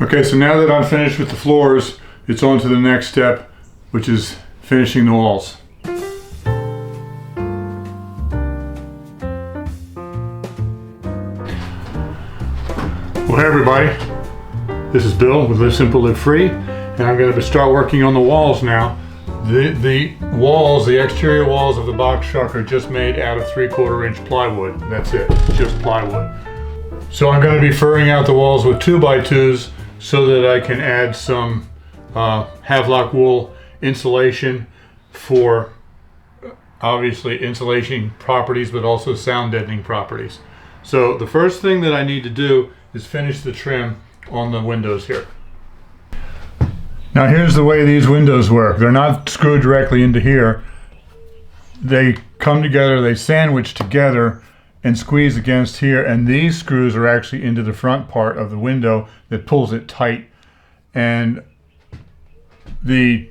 Okay, so now that I'm finished with the floors, it's on to the next step, which is finishing the walls. Well, hey everybody, this is Bill with Live Simple, Live Free, and I'm going to start working on the walls now. The walls, the exterior walls of the box truck are just made out of 3/4 inch plywood. That's it, just plywood. So I'm going to be furring out the walls with 2x2s so that I can add some Havelock wool insulation for obviously insulation properties, but also sound deadening properties. So the first thing that I need to do is finish the trim on the windows here. Now here's the way these windows work. They're not screwed directly into here. They come together, they sandwich together and squeeze against here, and these screws are actually into the front part of the window that pulls it tight. And the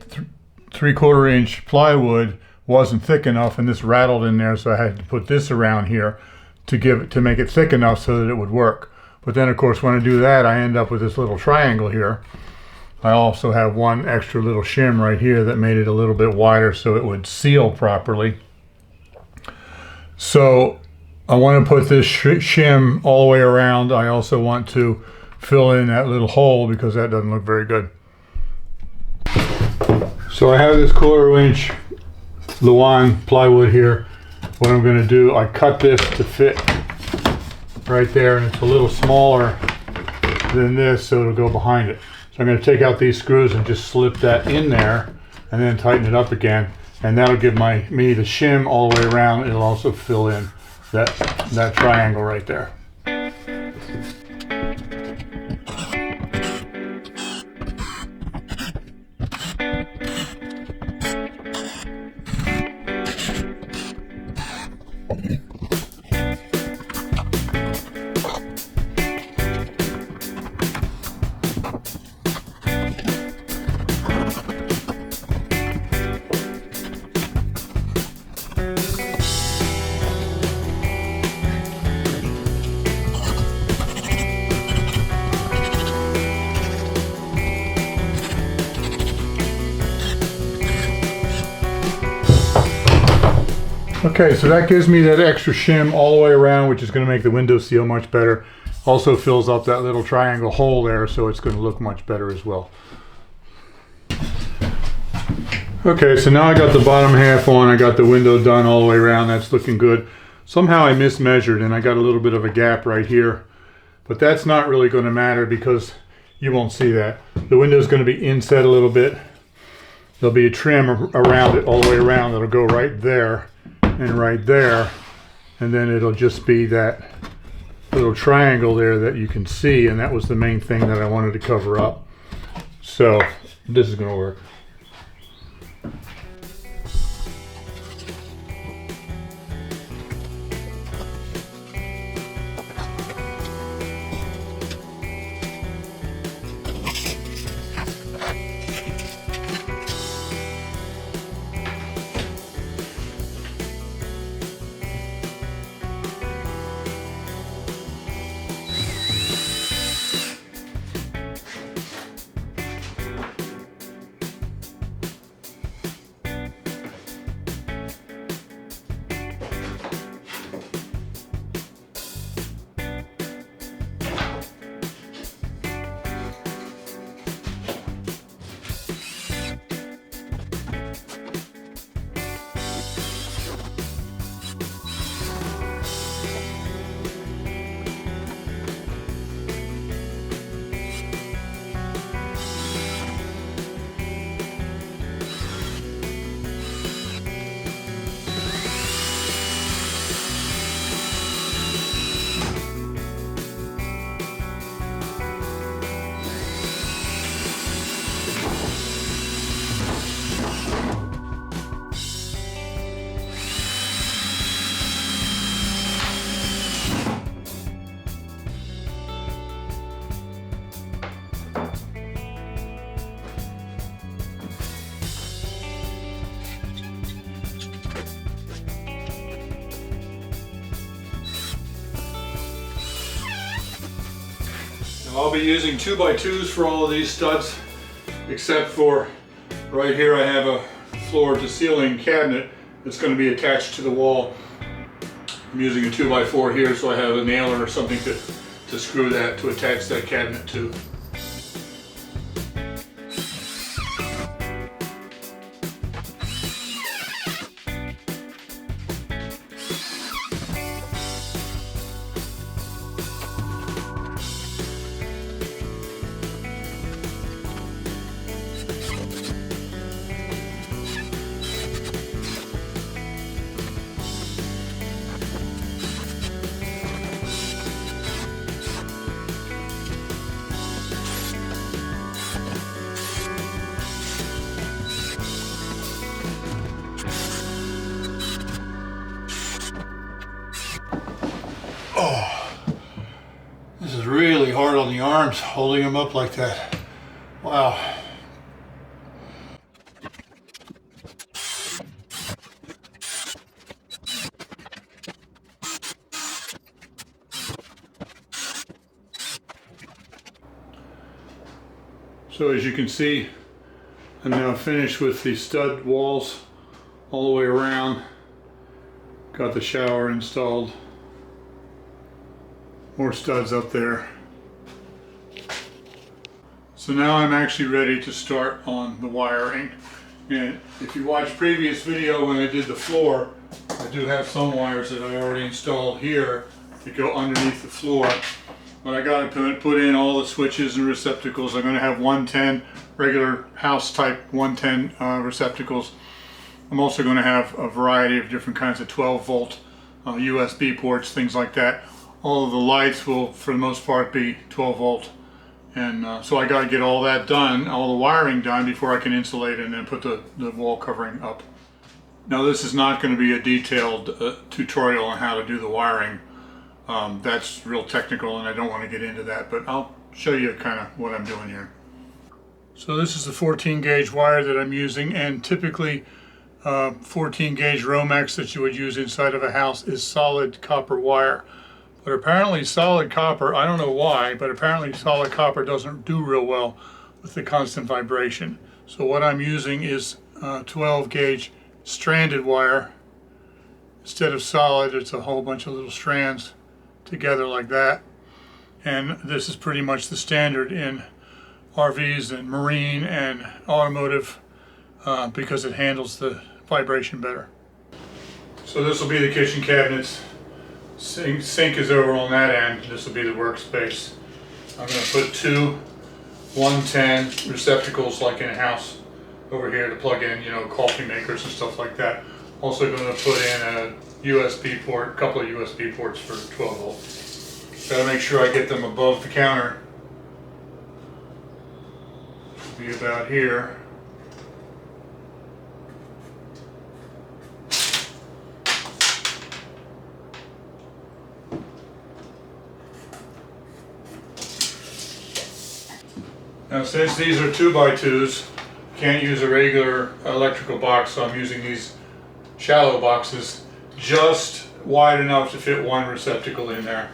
3/4 inch plywood wasn't thick enough, and this rattled in there, so I had to put this around here to make it thick enough so that it would work. But then of course when I do that, I end up with this little triangle here. I also have one extra little shim right here that made it a little bit wider so it would seal properly. So I want to put this shim all the way around. I also want to fill in that little hole because that doesn't look very good. So I have this 1/4 inch Luan plywood here. What I'm going to do, I cut this to fit right there, and it's a little smaller than this, so it'll go behind it. So I'm going to take out these screws and just slip that in there and then tighten it up again, and that'll give me the shim all the way around. It'll also fill in that triangle right there. Okay, so that gives me that extra shim all the way around, which is going to make the window seal much better. Also fills up that little triangle hole there, so it's going to look much better as well. Okay, so now I got the bottom half on. I got the window done all the way around. That's looking good. Somehow I mismeasured and I got a little bit of a gap right here, but that's not really going to matter because you won't see that. The window is going to be inset a little bit. There'll be a trim around it all the way around. It'll go right there and right there, and then it'll just be that little triangle there that you can see, and that was the main thing that I wanted to cover up. So this is going to work. I'll be using 2x2s for all of these studs, except for right here I have a floor to ceiling cabinet that's going to be attached to the wall. I'm using a 2x4 here, so I have a nailer or something to screw that, to attach that cabinet to. Oh, this is really hard on the arms, holding them up like that. Wow. So as you can see, I'm now finished with the stud walls all the way around. Got the shower installed. More studs up there. So now I'm actually ready to start on the wiring. And if you watch previous video when I did the floor, I do have some wires that I already installed here to go underneath the floor. But I got to put in all the switches and receptacles. I'm going to have 110 regular house type 110 receptacles. I'm also going to have a variety of different kinds of 12 volt USB ports, things like that. All of the lights will, for the most part, be 12 volt. And so I got to get all that done, all the wiring done, before I can insulate and then put the wall covering up. Now this is not going to be a detailed tutorial on how to do the wiring. That's real technical and I don't want to get into that, but I'll show you kind of what I'm doing here. So this is the 14 gauge wire that I'm using, and typically 14 gauge Romex that you would use inside of a house is solid copper wire. But apparently solid copper, I don't know why, but apparently solid copper doesn't do real well with the constant vibration. So what I'm using is 12 gauge stranded wire. Instead of solid, it's a whole bunch of little strands together like that. And this is pretty much the standard in RVs and marine and automotive because it handles the vibration better. So this will be the kitchen cabinets. Sink is over on that end. This will be the workspace. I'm going to put two 110 receptacles like in a house over here to plug in, you know, coffee makers and stuff like that. Also going to put in a USB port, a couple of USB ports for 12 volt. Got to make sure I get them above the counter. Be about here. Now since these are 2x2s, can't use a regular electrical box, so I'm using these shallow boxes just wide enough to fit one receptacle in there.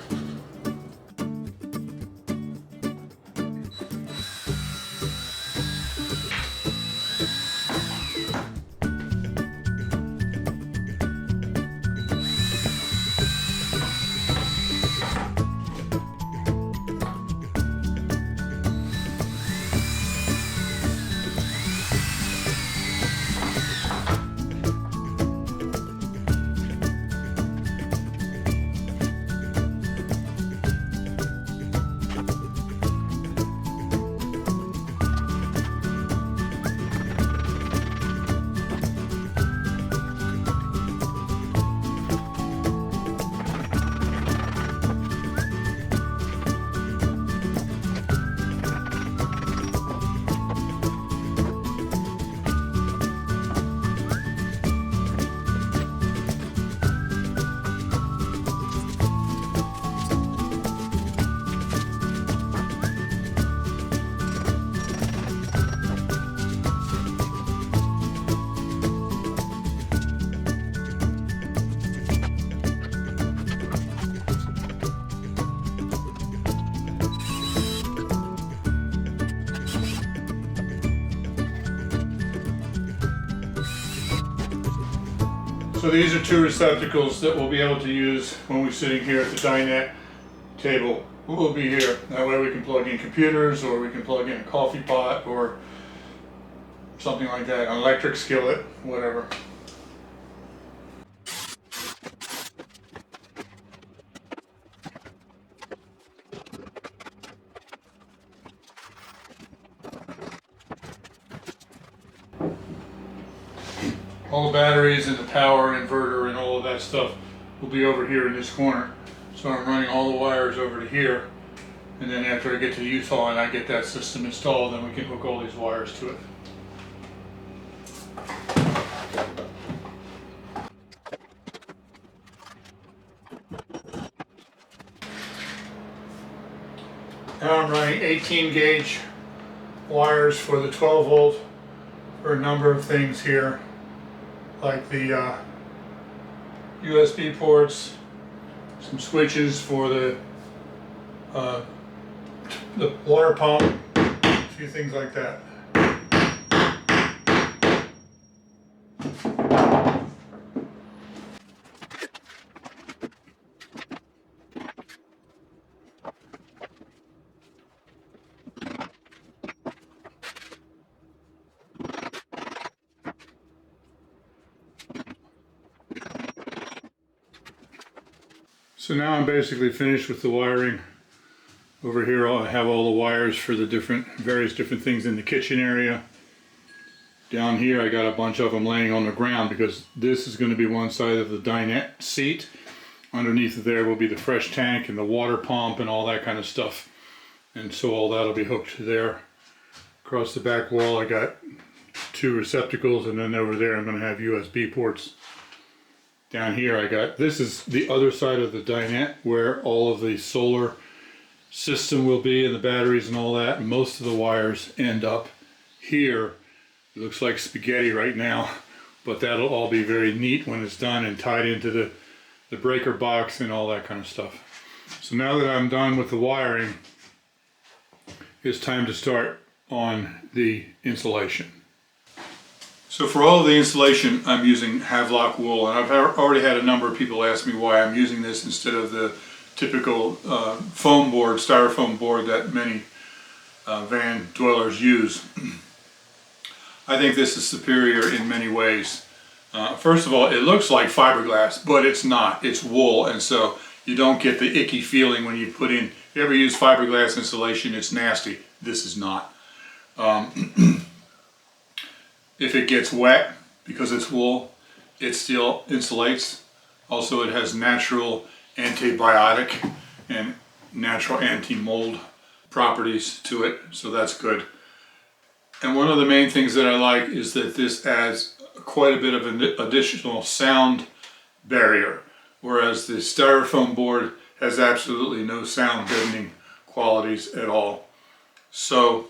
So these are two receptacles that we'll be able to use when we're sitting here at the dinette table. We'll be here. That way we can plug in computers, or we can plug in a coffee pot or something like that, an electric skillet, whatever. All the batteries and the power inverter and all of that stuff will be over here in this corner. So I'm running all the wires over to here, and then after I get to Utah and I get that system installed, then we can hook all these wires to it. Now I'm running 18 gauge wires for the 12 volt for a number of things here, like the USB ports, some switches for the water pump, a few things like that. So now I'm basically finished with the wiring. Over here I have all the wires for the various different things in the kitchen area. Down here I got a bunch of them laying on the ground because this is going to be one side of the dinette seat. Underneath there will be the fresh tank and the water pump and all that kind of stuff. And so all that'll be hooked there. Across the back wall I got two receptacles, and then over there I'm going to have USB ports. Down here I got, this is the other side of the dinette where all of the solar system will be and the batteries and all that. And most of the wires end up here. It looks like spaghetti right now, but that'll all be very neat when it's done and tied into the breaker box and all that kind of stuff. So now that I'm done with the wiring, it's time to start on the insulation. So for all of the insulation, I'm using Havelock wool, and I've already had a number of people ask me why I'm using this instead of the typical foam board, styrofoam board that many van dwellers use. I think this is superior in many ways. First of all, it looks like fiberglass, but it's not. It's wool, and so you don't get the icky feeling when you put in. If you ever use fiberglass insulation, it's nasty. This is not. If it gets wet, because it's wool, it still insulates. Also, it has natural antibiotic and natural anti-mold properties to it, so that's good. And one of the main things that I like is that this adds quite a bit of an additional sound barrier, whereas the styrofoam board has absolutely no sound deadening qualities at all. So,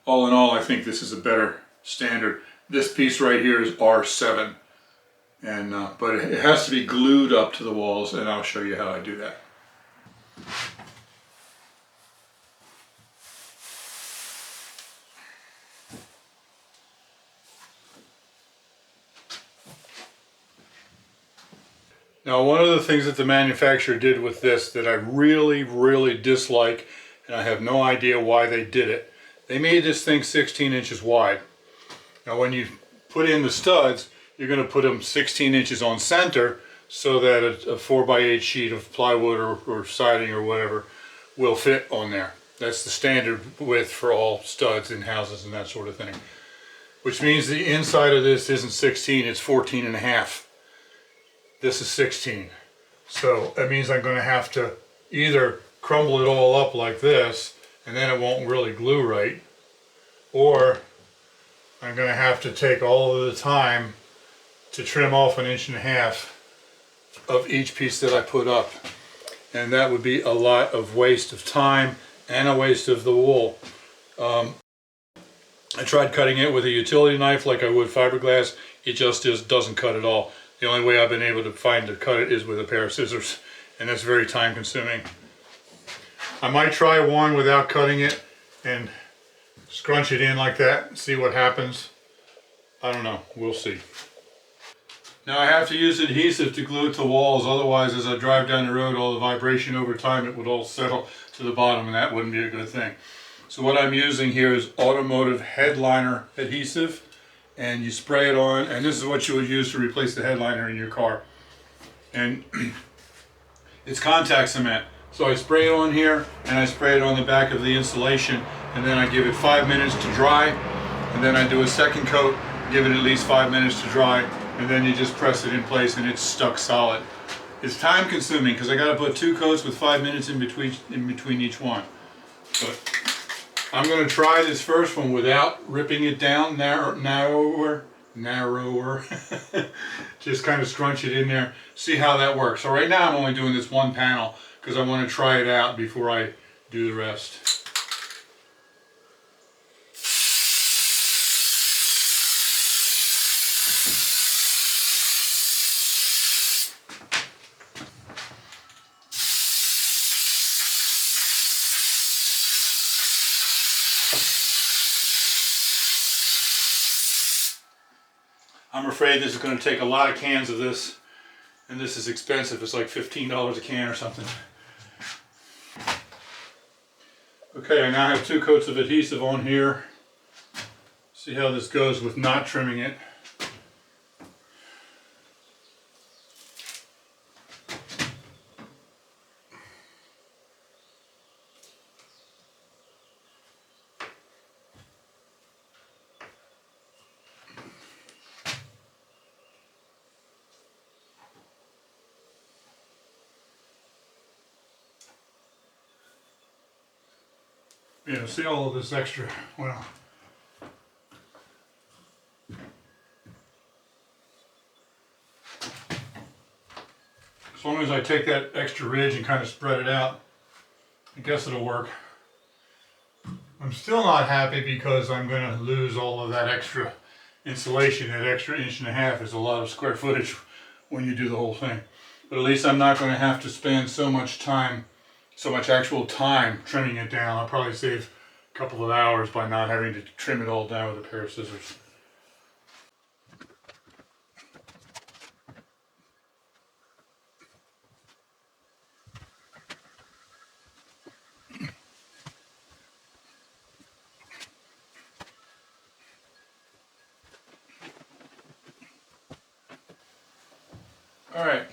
all in all, I think this is a better standard. This piece right here is R7, and but it has to be glued up to the walls, and I'll show you how I do that. Now, one of the things that the manufacturer did with this that I really dislike, and I have no idea why they did it, they made this thing 16 inches wide. Now when you put in the studs, you're going to put them 16 inches on center so that a 4x8 sheet of plywood or siding or whatever will fit on there. That's the standard width for all studs in houses and that sort of thing. Which means the inside of this isn't 16, it's 14 and a half. This is 16. So that means I'm going to have to either crumble it all up like this, and then it won't really glue right, or I'm going to have to take all of the time to trim off 1.5 inches of each piece that I put up. And that would be a lot of waste of time and a waste of the wool. I tried cutting it with a utility knife like I would fiberglass. It just doesn't cut at all. The only way I've been able to find to cut it is with a pair of scissors, and that's very time consuming. I might try one without cutting it and scrunch it in like that and see what happens. I don't know, we'll see. Now I have to use adhesive to glue it to walls, otherwise as I drive down the road all the vibration over time it would all settle to the bottom and that wouldn't be a good thing. So what I'm using here is automotive headliner adhesive, and you spray it on, and this is what you would use to replace the headliner in your car. And it's contact cement. So I spray it on here and I spray it on the back of the insulation, and then I give it 5 minutes to dry, and then I do a second coat, give it at least 5 minutes to dry, and then you just press it in place and it's stuck solid. It's time consuming because I got to put 2 coats with 5 minutes in between each one. But I'm going to try this first one without ripping it down narrower. Just kind of scrunch it in there, see how that works. So right now I'm only doing this one panel because I want to try it out before I do the rest. I'm afraid this is going to take a lot of cans of this, and this is expensive. It's like $15 a can or something. Okay, I now have 2 coats of adhesive on here. See how this goes with not trimming it. Yeah, see all of this extra, well, as long as I take that extra ridge and kind of spread it out, I guess it'll work. I'm still not happy because I'm going to lose all of that extra insulation. That extra 1.5 inches is a lot of square footage when you do the whole thing. But at least I'm not going to have to spend so much actual time trimming it down. I'll probably save a couple of hours by not having to trim it all down with a pair of scissors. Alright,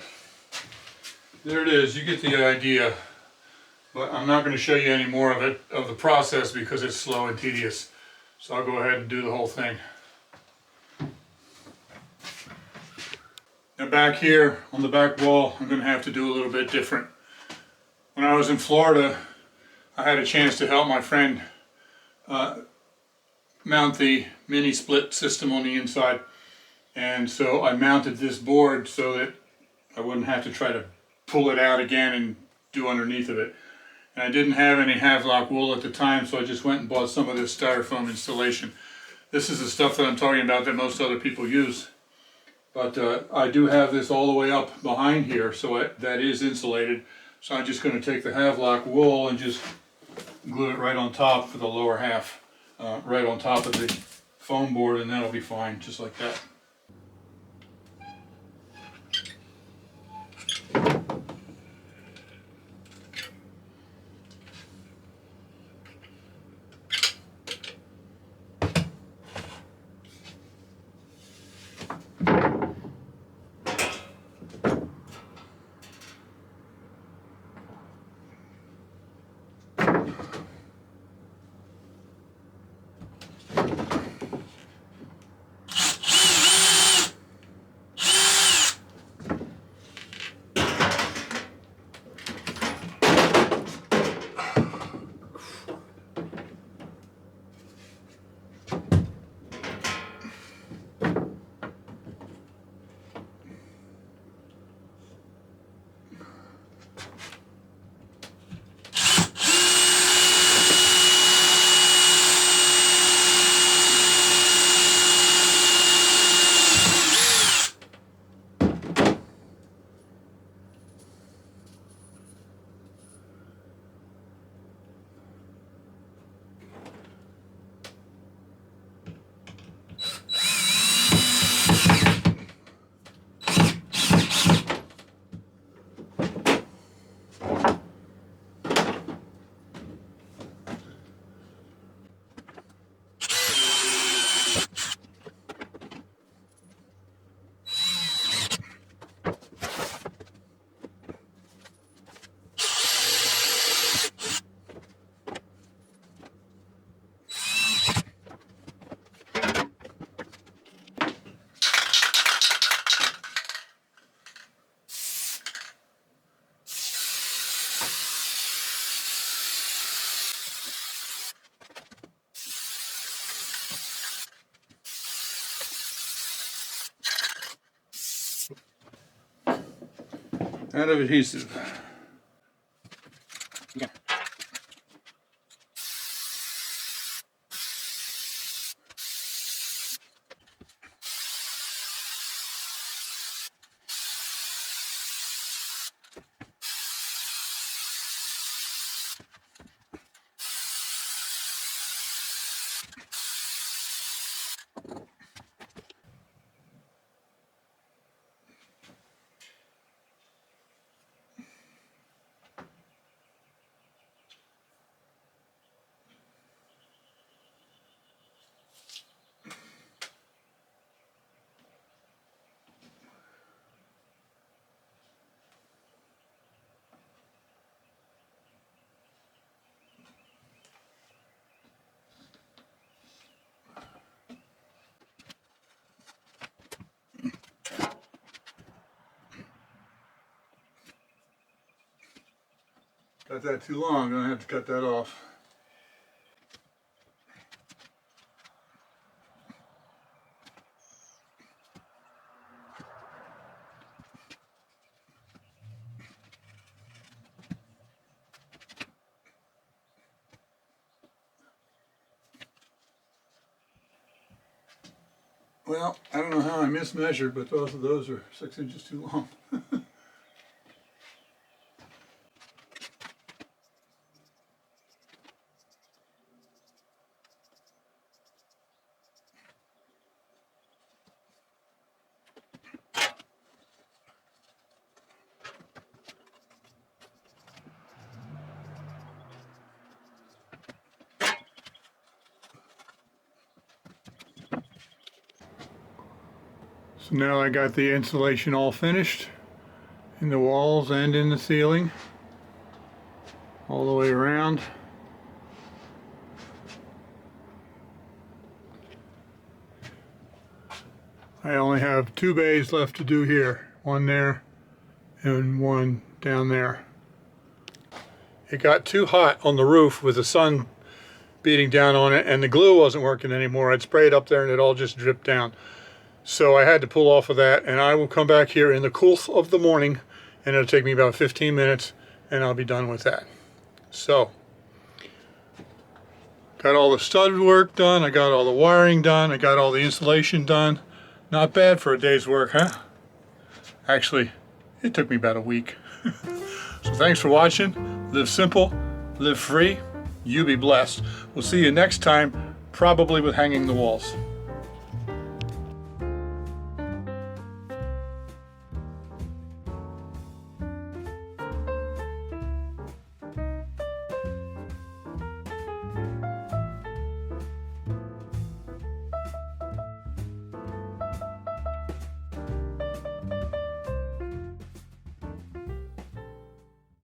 there it is. You get the idea. But I'm not going to show you any more of it, of the process, because it's slow and tedious. So I'll go ahead and do the whole thing. Now back here on the back wall, I'm going to have to do a little bit different. When I was in Florida, I had a chance to help my friend mount the mini split system on the inside. And so I mounted this board so that I wouldn't have to try to pull it out again and do underneath of it. And I didn't have any Havelock wool at the time, so I just went and bought some of this styrofoam insulation. This is the stuff that I'm talking about that most other people use. But I do have this all the way up behind here, so that is insulated. So I'm just going to take the Havelock wool and just glue it right on top for the lower half, right on top of the foam board, and that'll be fine, just like that. out of adhesive. Yeah. Got that too long, I'm gonna have to cut that off. Well, I don't know how I mismeasured, but both of those are 6 inches too long. So now I got the insulation all finished in the walls and in the ceiling, all the way around. I only have 2 bays left to do here, one there and one down there. It got too hot on the roof with the sun beating down on it, and the glue wasn't working anymore. I'd sprayed up there and it all just dripped down. So I had to pull off of that, and I will come back here in the cool of the morning, and it'll take me about 15 minutes and I'll be done with that. So, got all the stud work done, I got all the wiring done, I got all the insulation done. Not bad for a day's work, huh? Actually, it took me about a week. So thanks for watching. Live simple, live free, you be blessed. We'll see you next time, probably with hanging the walls.